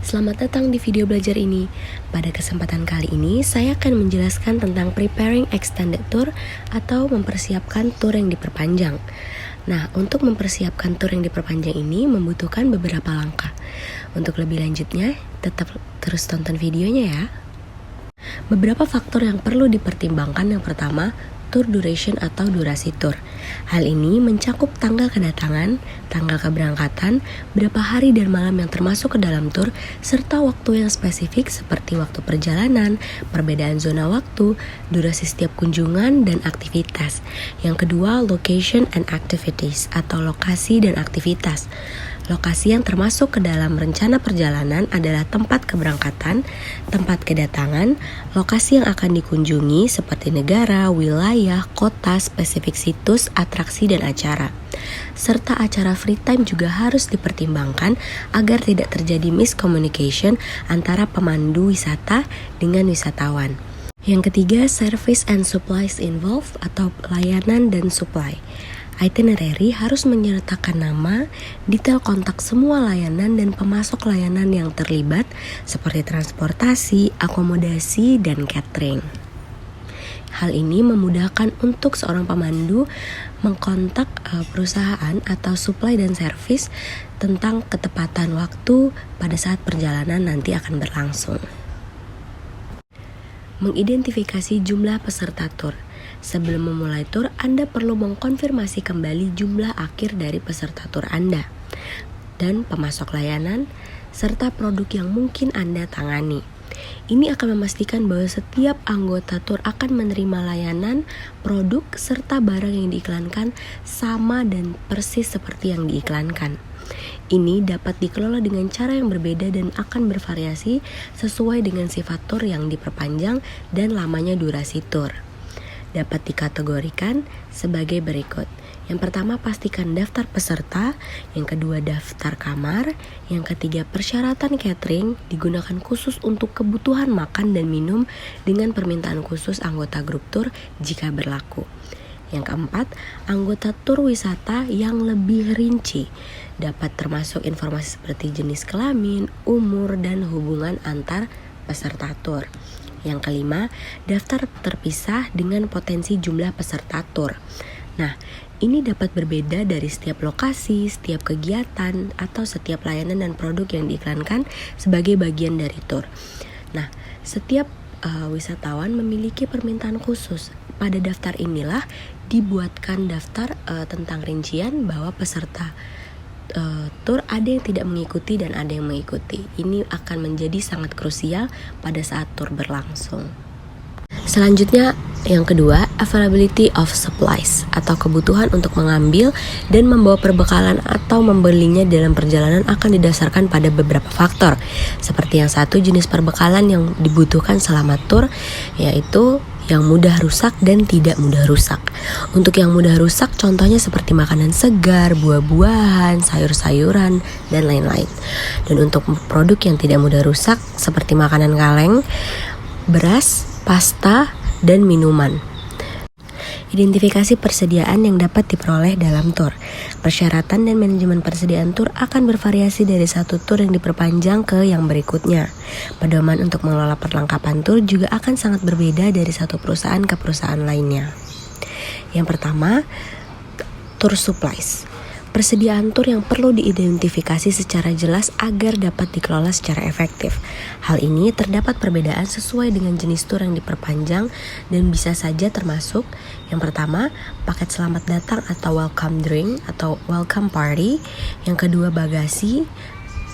Selamat datang di video belajar ini. Pada kesempatan kali ini, saya akan menjelaskan tentang preparing extended tour atau mempersiapkan tour yang diperpanjang. Nah, untuk mempersiapkan tour yang diperpanjang ini membutuhkan beberapa langkah. Untuk lebih lanjutnya, tetap terus tonton videonya ya. Beberapa faktor yang perlu dipertimbangkan. Yang pertama, tour duration atau durasi tour. Hal ini mencakup tanggal kedatangan, tanggal keberangkatan, berapa hari dan malam yang termasuk ke dalam tour, serta waktu yang spesifik seperti waktu perjalanan, perbedaan zona waktu, durasi setiap kunjungan, dan aktivitas. Yang kedua, location and activities atau lokasi dan aktivitas. Lokasi yang termasuk ke dalam rencana perjalanan adalah tempat keberangkatan, tempat kedatangan, lokasi yang akan dikunjungi seperti negara, wilayah, kota, spesifik situs, atraksi, dan acara. Serta acara free time juga harus dipertimbangkan agar tidak terjadi miscommunication antara pemandu wisata dengan wisatawan. Yang ketiga, service and supplies involved atau layanan dan supply. Itinerary harus menyertakan nama, detail kontak semua layanan dan pemasok layanan yang terlibat seperti transportasi, akomodasi, dan catering. Hal ini memudahkan untuk seorang pemandu mengkontak perusahaan atau supply dan service tentang ketepatan waktu pada saat perjalanan nanti akan berlangsung. Mengidentifikasi jumlah peserta tur. Sebelum memulai tur, Anda perlu mengkonfirmasi kembali jumlah akhir dari peserta tur Anda dan pemasok layanan, serta produk yang mungkin Anda tangani. Ini akan memastikan bahwa setiap anggota tur akan menerima layanan, produk, serta barang yang diiklankan sama dan persis seperti yang diiklankan. Ini dapat dikelola dengan cara yang berbeda dan akan bervariasi sesuai dengan sifat tur yang diperpanjang dan lamanya durasi tur. Dapat dikategorikan sebagai berikut. Yang pertama, pastikan daftar peserta. Yang kedua, daftar kamar. Yang ketiga, persyaratan catering digunakan khusus untuk kebutuhan makan dan minum dengan permintaan khusus anggota grup tur jika berlaku. Yang keempat, anggota tur wisata yang lebih rinci. Dapat termasuk informasi seperti jenis kelamin, umur, dan hubungan antar peserta tur. Yang kelima, daftar terpisah dengan potensi jumlah peserta tur. Nah, ini dapat berbeda dari setiap lokasi, setiap kegiatan, atau setiap layanan dan produk yang diiklankan sebagai bagian dari tur. Nah, setiap wisatawan memiliki permintaan khusus. Pada daftar inilah dibuatkan daftar tentang rincian bahwa peserta tur ada yang tidak mengikuti dan ada yang mengikuti. Ini akan menjadi sangat krusial pada saat tur berlangsung. Selanjutnya, yang kedua, availability of supplies atau kebutuhan untuk mengambil dan membawa perbekalan atau membelinya dalam perjalanan akan didasarkan pada beberapa faktor. Seperti yang satu, jenis perbekalan yang dibutuhkan selama tur, yaitu yang mudah rusak dan tidak mudah rusak. Untuk yang mudah rusak, contohnya seperti makanan segar, buah-buahan, sayur-sayuran, dan lain-lain. Dan untuk produk yang tidak mudah rusak, seperti makanan kaleng, beras, pasta, dan minuman. Identifikasi persediaan yang dapat diperoleh dalam tur. Persyaratan dan manajemen persediaan tur akan bervariasi dari satu tur yang diperpanjang ke yang berikutnya. Pedoman untuk mengelola perlengkapan tur juga akan sangat berbeda dari satu perusahaan ke perusahaan lainnya. Yang pertama, tour supplies. Persediaan tur yang perlu diidentifikasi secara jelas agar dapat dikelola secara efektif. Hal ini terdapat perbedaan sesuai dengan jenis tur yang diperpanjang dan bisa saja termasuk yang pertama, paket selamat datang atau welcome drink atau welcome party. Yang kedua, bagasi.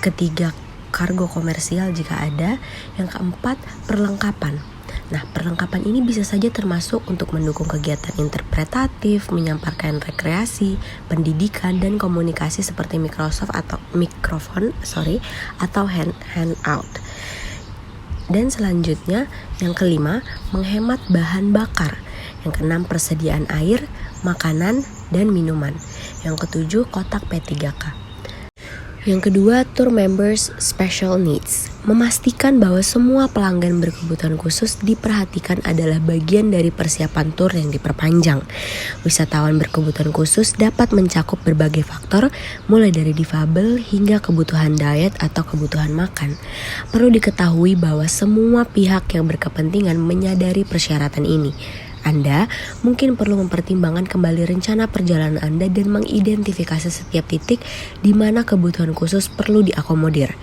Ketiga, kargo komersial jika ada. Yang keempat, perlengkapan. Nah, perlengkapan ini bisa saja termasuk untuk mendukung kegiatan interpretatif, menyampaikan rekreasi, pendidikan, dan komunikasi seperti mikrofon atau handout. Dan selanjutnya, yang kelima, menghemat bahan bakar. Yang keenam, persediaan air, makanan, dan minuman. Yang ketujuh, kotak P3K. Yang kedua, tour members special needs. Memastikan bahwa semua pelanggan berkebutuhan khusus diperhatikan adalah bagian dari persiapan tour yang diperpanjang. Wisatawan berkebutuhan khusus dapat mencakup berbagai faktor, mulai dari difabel hingga kebutuhan diet atau kebutuhan makan. Perlu diketahui bahwa semua pihak yang berkepentingan menyadari persyaratan ini. Anda mungkin perlu mempertimbangkan kembali rencana perjalanan Anda dan mengidentifikasi setiap titik di mana kebutuhan khusus perlu diakomodir.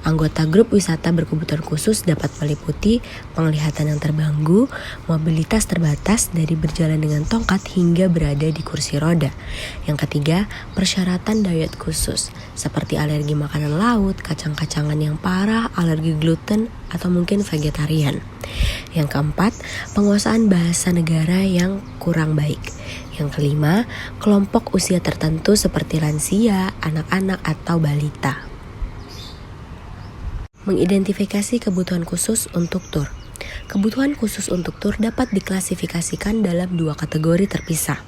Anggota grup wisata berkebutuhan khusus dapat meliputi penglihatan yang terganggu, mobilitas terbatas dari berjalan dengan tongkat hingga berada di kursi roda. Yang ketiga, persyaratan diet khusus, seperti alergi makanan laut, kacang-kacangan yang parah, alergi gluten, atau mungkin vegetarian. Yang keempat, penguasaan bahasa negara yang kurang baik. Yang kelima, kelompok usia tertentu seperti lansia, anak-anak, atau balita. Mengidentifikasi kebutuhan khusus untuk tur. Kebutuhan khusus untuk tur dapat diklasifikasikan dalam dua kategori terpisah,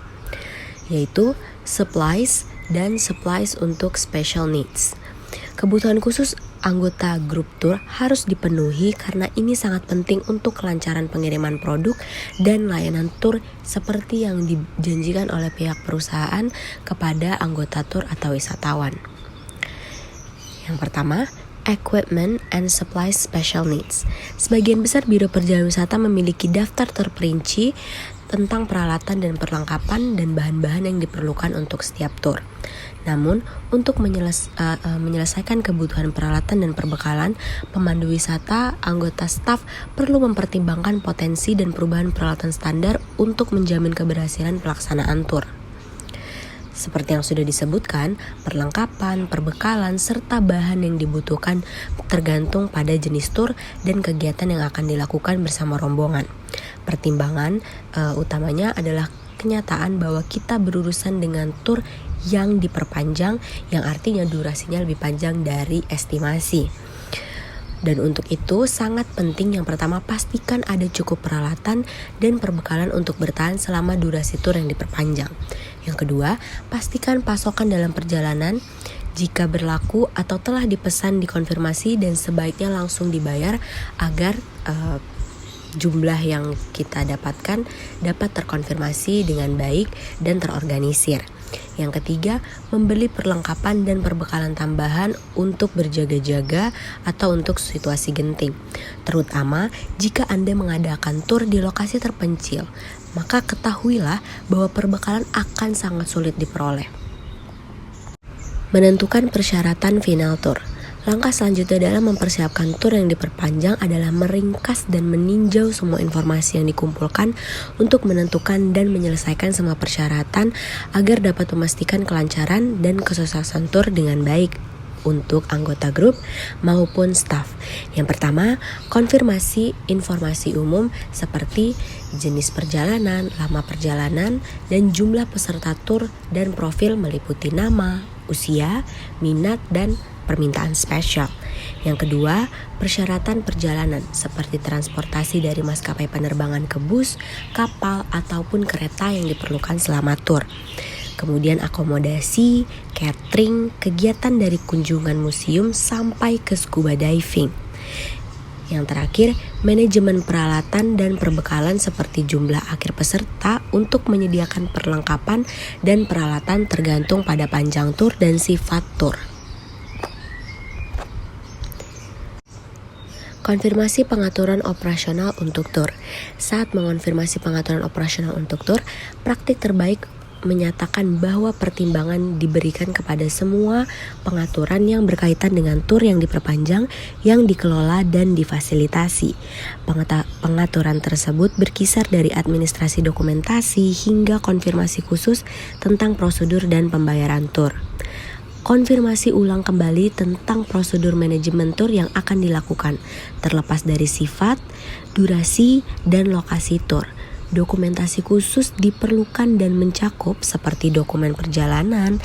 yaitu supplies dan supplies untuk special needs. Kebutuhan khusus anggota grup tur harus dipenuhi karena ini sangat penting untuk kelancaran pengiriman produk dan layanan tur seperti yang dijanjikan oleh pihak perusahaan kepada anggota tur atau wisatawan. Yang pertama, equipment and supplies special needs. Sebagian besar biro perjalanan wisata memiliki daftar terperinci tentang peralatan dan perlengkapan dan bahan-bahan yang diperlukan untuk setiap tur. Namun, untuk menyelesaikan kebutuhan peralatan dan perbekalan, pemandu wisata, anggota staf perlu mempertimbangkan potensi dan perubahan peralatan standar untuk menjamin keberhasilan pelaksanaan tur. Seperti yang sudah disebutkan, perlengkapan, perbekalan, serta bahan yang dibutuhkan tergantung pada jenis tur dan kegiatan yang akan dilakukan bersama rombongan. Pertimbangan utamanya adalah kenyataan bahwa kita berurusan dengan tur yang diperpanjang, yang artinya durasinya lebih panjang dari estimasi. Dan untuk itu sangat penting yang pertama, pastikan ada cukup peralatan dan perbekalan untuk bertahan selama durasi tur yang diperpanjang. Yang kedua, pastikan pasokan dalam perjalanan jika berlaku atau telah dipesan dikonfirmasi dan sebaiknya langsung dibayar agar jumlah yang kita dapatkan dapat terkonfirmasi dengan baik dan terorganisir. Yang ketiga, membeli perlengkapan dan perbekalan tambahan untuk berjaga-jaga atau untuk situasi genting. Terutama jika Anda mengadakan tur di lokasi terpencil, maka ketahuilah bahwa perbekalan akan sangat sulit diperoleh. Menentukan persyaratan final tur. Langkah selanjutnya dalam mempersiapkan tur yang diperpanjang adalah meringkas dan meninjau semua informasi yang dikumpulkan untuk menentukan dan menyelesaikan semua persyaratan agar dapat memastikan kelancaran dan kesuksesan tur dengan baik untuk anggota grup maupun staf. Yang pertama, konfirmasi informasi umum seperti jenis perjalanan, lama perjalanan, dan jumlah peserta tur dan profil meliputi nama, usia, minat, dan permintaan spesial. Yang kedua, persyaratan perjalanan seperti transportasi dari maskapai penerbangan ke bus, kapal, ataupun kereta yang diperlukan selama tur. Kemudian akomodasi, catering, kegiatan dari kunjungan museum sampai ke scuba diving. Yang terakhir, manajemen peralatan dan perbekalan seperti jumlah akhir peserta untuk menyediakan perlengkapan dan peralatan tergantung pada panjang tur dan sifat tur. Konfirmasi pengaturan operasional untuk tur. Saat mengonfirmasi pengaturan operasional untuk tur, praktik terbaik menyatakan bahwa pertimbangan diberikan kepada semua pengaturan yang berkaitan dengan tur yang diperpanjang, yang dikelola dan difasilitasi. Pengaturan tersebut berkisar dari administrasi dokumentasi hingga konfirmasi khusus tentang prosedur dan pembayaran tur. Konfirmasi ulang kembali tentang prosedur manajemen tur yang akan dilakukan, terlepas dari sifat, durasi, dan lokasi tur. Dokumentasi khusus diperlukan dan mencakup seperti dokumen perjalanan,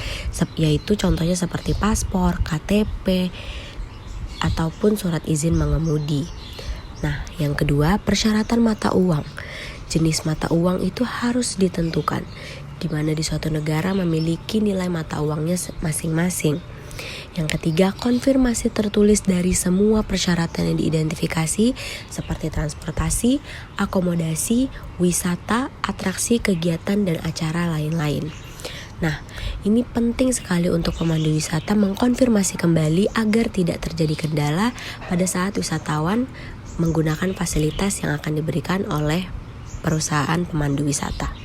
yaitu contohnya seperti paspor, KTP, ataupun surat izin mengemudi. Nah, yang kedua, persyaratan mata uang. Jenis mata uang itu harus ditentukan, di mana di suatu negara memiliki nilai mata uangnya masing-masing. Yang ketiga, konfirmasi tertulis dari semua persyaratan yang diidentifikasi seperti transportasi, akomodasi, wisata, atraksi, kegiatan, dan acara lain-lain. Nah, ini penting sekali untuk pemandu wisata mengkonfirmasi kembali agar tidak terjadi kendala pada saat wisatawan menggunakan fasilitas yang akan diberikan oleh perusahaan pemandu wisata.